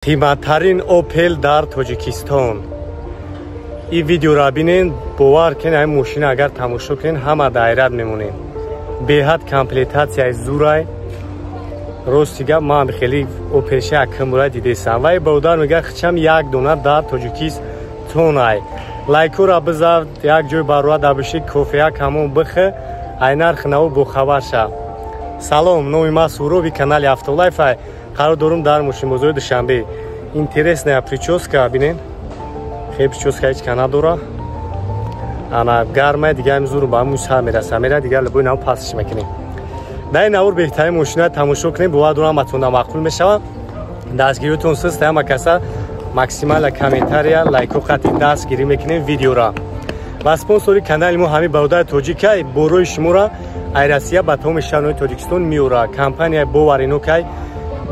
қиматтарин Opel дар Тоҷикистон. ин видеоро бинен, бовар кунед, ин мошина агар тамошо кунед, ҳама дайрат мемонед. Беҳад комплектатсияи зурай. Рости гап, ман хеле Opel-ши акамура дидесам. Вай бодар мега хичам як дона дар Тоҷикистонай. Лайкура бизав, як ҷой бароа дабиши кофея камон бихе, ай нархнаву бо хабар ша. Салом, номи ман Сурови, канали Автолайф. Қарор дорум дар мошинбозори Душанбе. Интересная прическа, бинен. Хеле прическа ҳеҷ ка надора. Ана гарма дига имзуру ба муса мераса. Мера дига либои нав пасш мекунем. дар ин навр беҳтарин мошина тамошо кунем, бовар дорам атонда мақбул мешава. Дастгириётон суст, ҳама каса максимала комментария, лайку қатъи дастгирӣ мекунем видеора. Ва спонсори канали мо ҳамин бародари тоҷикай борои шуморо Айрасия ба тамоми шаҳрҳои Тоҷикистон меора. Компанияи боваринокай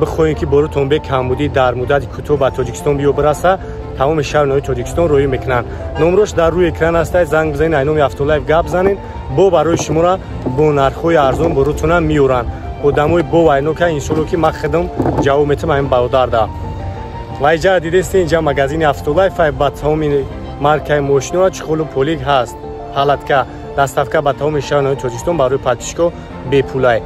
бихоҳем ки боротон бе камбудӣ дар муддати кӯтоҳ ба Тоҷикистон биёбираса, тамоми шаҳрҳои Тоҷикистон роҳӣ мекунанд. Номрош дар рӯи экран астад, занг бизанед, ай номи Автолайф гап занед, бо барои шуморо бо нархҳои арзон боротона меоранд. Одамои боваринокай иншоалло ки ман хидм ҷавоб метам ҳамин бародар да. Ва иҷа дидестед, инҷа магазини Автолайф ба тамоми маркаи мошиноро чихолу полик ҳаст. Палатка, даставка ба тамоми шаҳрҳои Тоҷикистон барои подписчикҳо бепулай.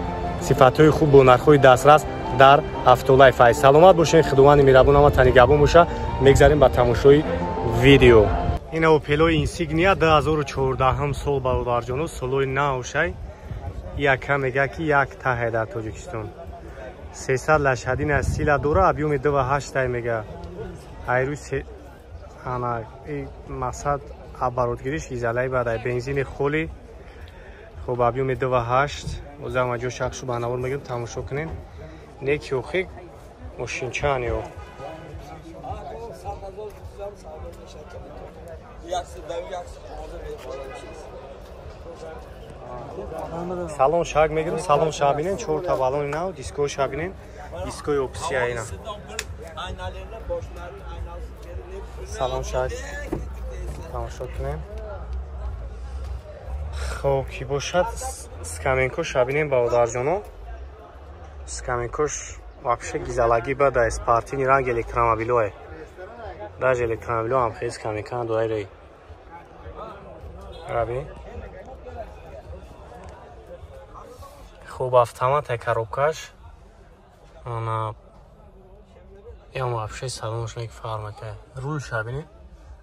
Сифатҳои хуб бо нархҳои дастрас дар Автолайф. Саломат бошед, худованди меҳрабон ҳама тани габон боша. Мегзарем ба тамошои видео. ин Opel Insignia 2014 сол бародарҷоно, солои навшай. Яка мега ки як таҳе дар Тоҷикистон. 300 лошадина сила дора, объёми 2.8 мега. Айрӯи се ана и масад оборотгириш изолай бадай бензини холи. Хуб объёми 2.8. Озам ҷо шахшу ба навор мегирем, тамошо кунем. Неки охик мошинчан ё. Салон шаг мегирем, салон шаг бинен, 4 та балони нав, диско шаг бинен, дискои опсия ина. Салон шаг тамошо кунем. Хоб ки бошад скаменко шаг бинен бародарҷоно. Скаменкош вообще гизалаги бада, спортивный ранг электромобилёй. Даже электромобилё ҳам хеле скаменка дорай. Раби. Хуб автомат коробкаш. Она ям вообще салонш мек фармака. Рул шабине.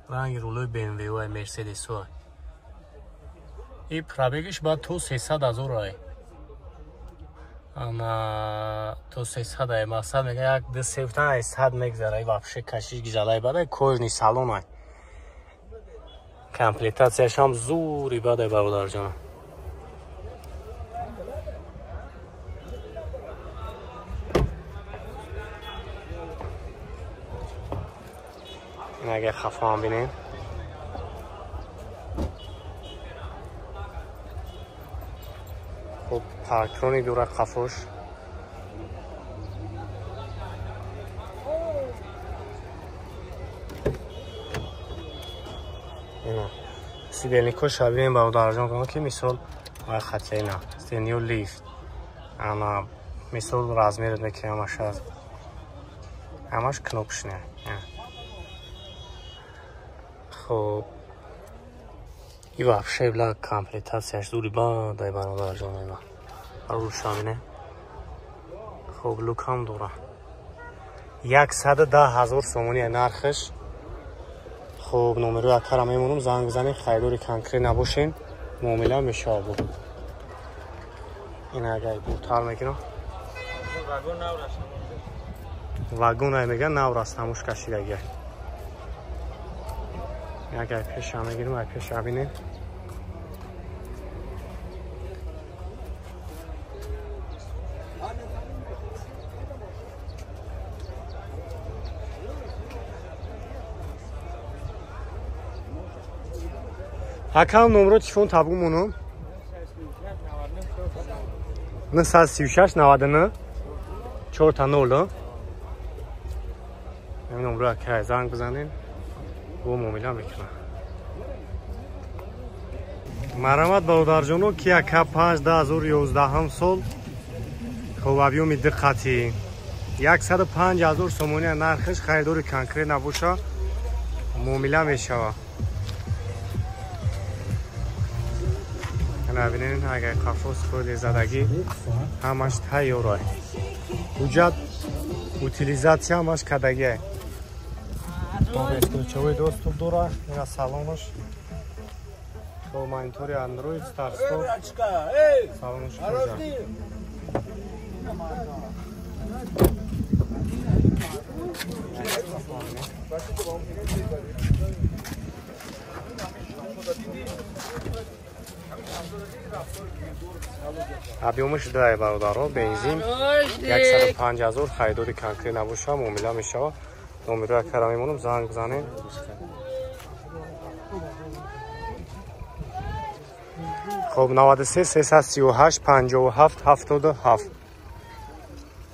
Ранги рулой BMW, Mercedes. И пробегиш ба то 300,000 ай. Ана то 300 ай мақсад мега як десефтан ай 100 мегзара. Вообще кашиш гизалай бадай кожни салон ай. Комплектацияш ҳам зури бадай бародарҷона. Ин агар хафо ҳам бинем. Хуб парктроник дора қафош. Сидельникош бинем бародарҷон ки мисол ва хатяина стенё лифт. Ана мисол размер мекунем ҳамаш. Ҳамаш кнопочне. Хуб и вообще бла комплектацияш зури бадай бародарҷонои ман. Рӯшамине. Хуб лук ҳам дора. 110,000 сомони нархаш. Хуб номерои акара мемонам, занг бизанем, хайдори конкрет набошен, муомила мешава. Ин агар буртар мегирам. Вагон ай мега наврас тамош кашидагия. Агар пеша мегирам, ай пеша бинем. Аккаунт номеро телефон табу монам 936 99 4 та 0. Ин номеро акка занг бизанен, бо муомила мекунам. Марамат бародарҷоно ки Kia 5 2011 сол хуб объёми диққати 105,000 сомония нархш харидори конкрет набоша муомила мешава. Набинин агар қафос фоли задагӣ ҳамаш тайёрай. ҳуҷҷат утилизатсия ҳамаш кадагиай. Ключовой доступ дора. Ина салонаш. Хо монитори Android старт-стоп. Салонаш хужа. объёмаш дай бародаро бензин 105,000 харидори конкрет набоша муомила мешава. номеро кара мемонам занг бизанем. خب 93 338 57 77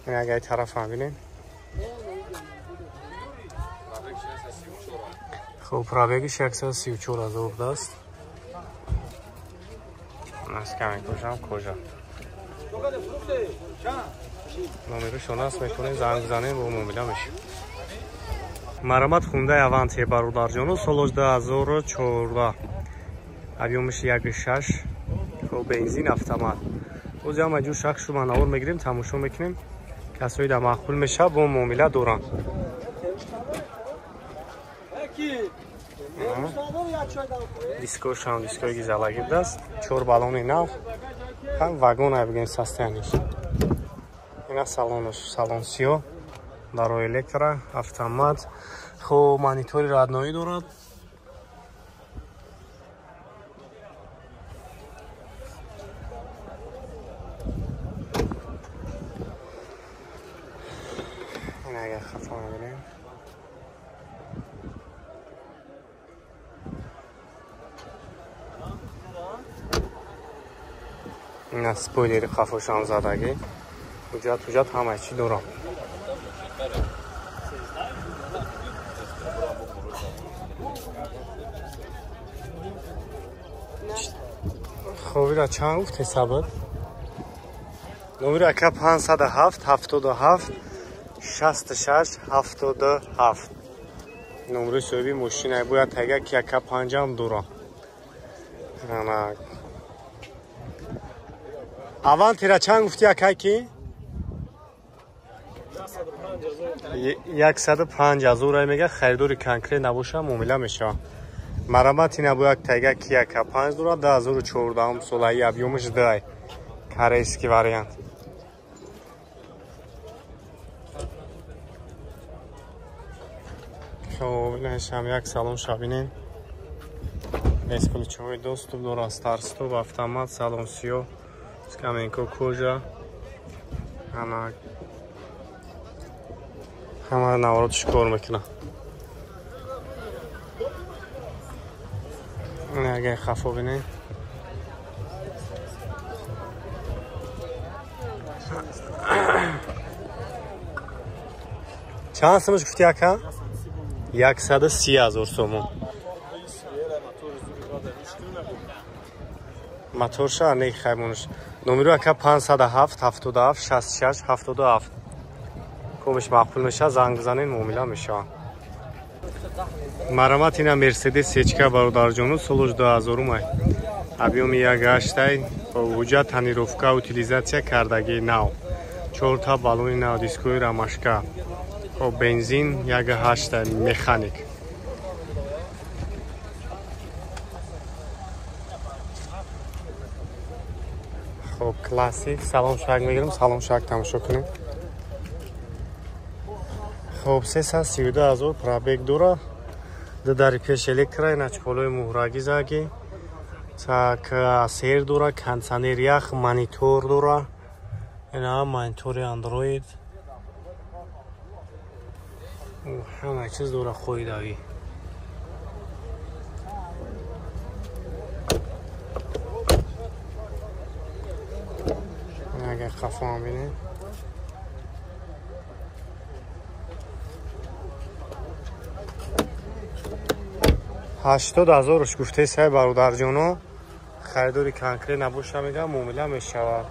این اگه طرف هم بینیم. خب پرابگش 134,000 دست. از کمی کجام کجا номеро шонас мекунем занг бизанем бо муомила мешем. марамат хундаи аванти бародарҷону солош 2014 объёмаш 1.6 хо бензин автомат. оз ҳама ҷур шахшу манавор мегирем тамошо мекунем. касои да мақбул меша бо муомила дорам. дискошам дискои гизалаги даст 4 баллони нав ҳам вагонай бигем состояниш. ина салонаш салон сиё барои электро автомат. хо монитори радноӣ дорад. ин агар хафа мебинем ина спойлери қафошам задагӣ ҳуҷҷат ҳамаи чӣ дорам. ховира чанд гуфте сабр? номери ака 507 77 66 77 номери соҳиби мошинай бояд тага ки ака 5 дорам. авантира чанд гуфти акай ки 105,000 мега харидори конкрет набоша муомила мешава. марамати набояд тага ки ака 5 дора 2014 солаи объёмаш дай корейский вариант. خب اینشم یک سالن شابینه без ключевой доступ дора старт-стоп автомат салон сиё скамейка кожа ҳама наворотиш кор мекуна. агар хафо бинем чанд сомаш гуфти ака 130,000 сомон. моторша не хаймонш. номеро ака 507 77 66 77 комиш мақбул меша занг бизанем муомила меша. марамат ина мерседес сечка бародарҷону солош 2000 май объёми 1.8 ҳуҷҷат танировка утилизатсия кардаги нав 4 та баллони нав дискои рамашка хоб бензин 1.8 механик. хоб классик салон шак мегирем салон шак тамошо кунем. хоб 332,000 пробег дора дари пеш электро начқолои муҳраги заги так сер дора кондиционер ях монитор дора ина монитори Android ҳама чиз дора хоидавӣ. агар қафоам бинем 80,000 гуфте сай бародарҷоно харидори конкрет набоша мегӯям муомила мешавад.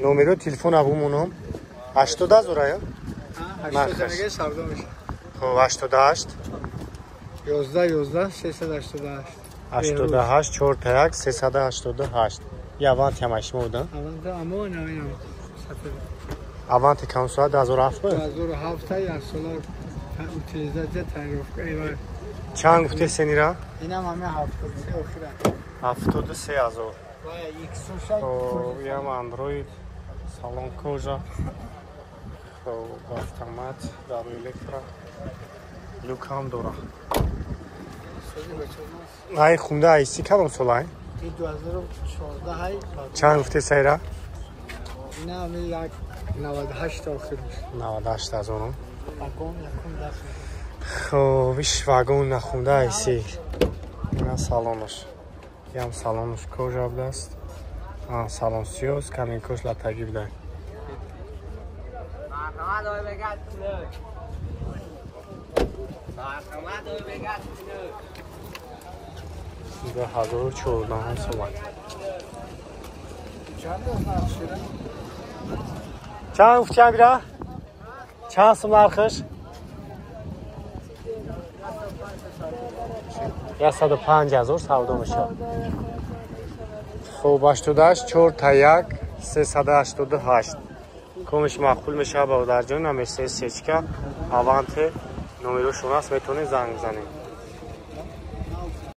номери телефон абумунам 80 я 88 11 388 88 4 таyak 388 я авант ямашмо будам аванти камсуа 2007 як сола утилизация тариф чанд гуфте сенира اینم همه 73000 و یک سوشای ям андроид салон кожа автомат дар электро люкам дора ай хунда айси кадом солай 2014 های чанд гуфте сайра اینم یک 98 آخر میشه 98 аз оно вагон якун даст хо виш вагон нахунда айси ина салонош ям салонош кожа будаст салон сиёс камин кош латаги буда до 2014 сола чанд гуфти амира чанд сум нархиш 105000 савдо мешавад хуб 88 4 таyak 388 комиш мақбул мешавад баодарҷон наместаи сечка аванте номерушон аст метавонед занг бизанед